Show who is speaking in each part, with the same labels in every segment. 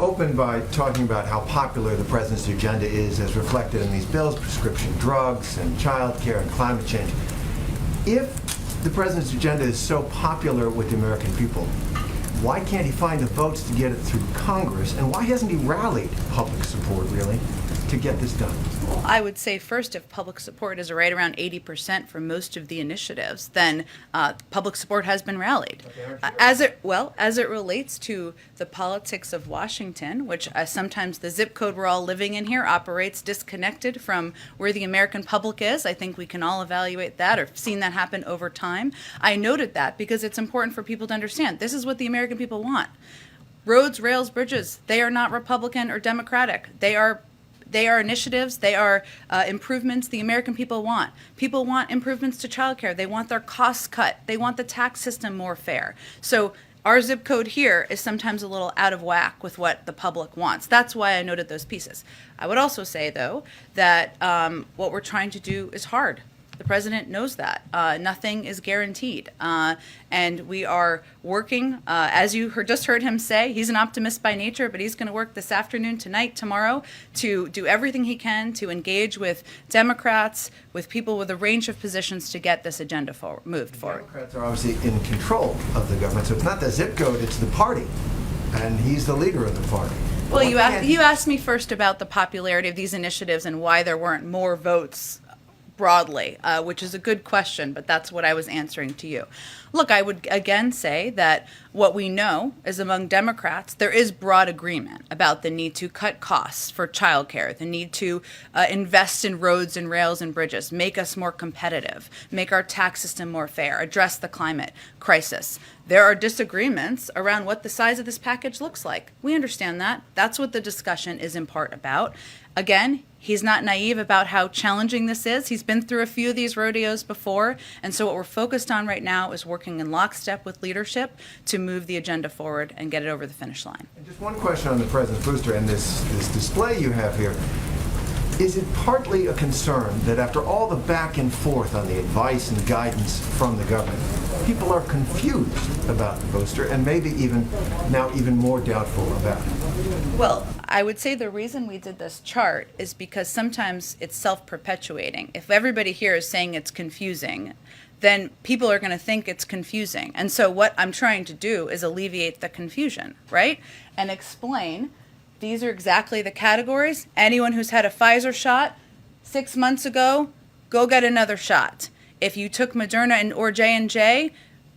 Speaker 1: Open by talking about how popular the president's agenda is as reflected in these bills, prescription drugs and child care and climate change. If the president's agenda is so popular with the American people, why can't he find the votes to get it through Congress? And why hasn't he rallied public support, really, to get this done?
Speaker 2: Well, I would say first, if public support is right around 80% for most of the initiatives, then public support has been rallied.
Speaker 1: Okay,
Speaker 2: As it relates to the politics of Washington, which sometimes the zip code we're all living in here operates disconnected from where the American public is. I think we can all evaluate that, or seen that happen over time. I noted that because it's important for people to understand this is what the American people want. Roads, rails, bridges, they are not Republican or Democratic. They are initiatives, they are improvements the American people want. People want improvements to childcare. They want their costs cut. They want the tax system more fair. So our zip code here is sometimes a little out of whack with what the public wants. That's why I noted those pieces. I would also say, though, that what we're trying to do is hard. The president knows that. Nothing is guaranteed. And we are working, as you just heard him say, he's an optimist by nature, but he's going to work this afternoon, tonight, tomorrow, to do everything he can to engage with Democrats, with people with a range of positions to get this agenda moved forward.
Speaker 1: Democrats are obviously in control of the government, so it's not the zip code, it's the party. And he's the leader of the party.
Speaker 2: Well, you asked me first about the popularity of these initiatives and why there weren't more votes broadly, which is a good question, but that's what I was answering to you. Look, I would again say that what we know is among Democrats, there is broad agreement about the need to cut costs for childcare, the need to invest in roads and rails and bridges, make us more competitive, make our tax system more fair, address the climate crisis. There are disagreements around what the size of this package looks like. We understand that. That's what the discussion is in part about. Again, he's not naive about how challenging this is. He's been through a few of these rodeos before, and so what we're focused on right now is working in lockstep with leadership to move the agenda forward and get it over the finish line.
Speaker 1: And just one question on the president's booster and this display you have here. Is it partly a concern that after all the back and forth on the advice and guidance from the government, people are confused about the booster and maybe even more doubtful about it?
Speaker 2: Well, I would say the reason we did this chart is because sometimes it's self-perpetuating. If everybody here is saying it's confusing, then people are going to think it's confusing. And so what I'm trying to do is alleviate the confusion, right? And explain these are exactly the categories. Anyone who's had a Pfizer shot 6 months ago, go get another shot. If you took Moderna or J&J,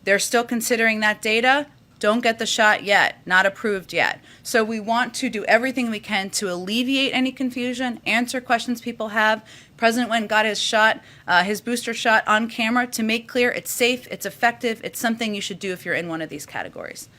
Speaker 2: they're still considering that data. Don't get the shot yet, not approved yet. So we want to do everything we can to alleviate any confusion, answer questions people have. President went and got his shot, his booster shot on camera to make clear it's safe, it's effective, it's something you should do if you're in one of these categories.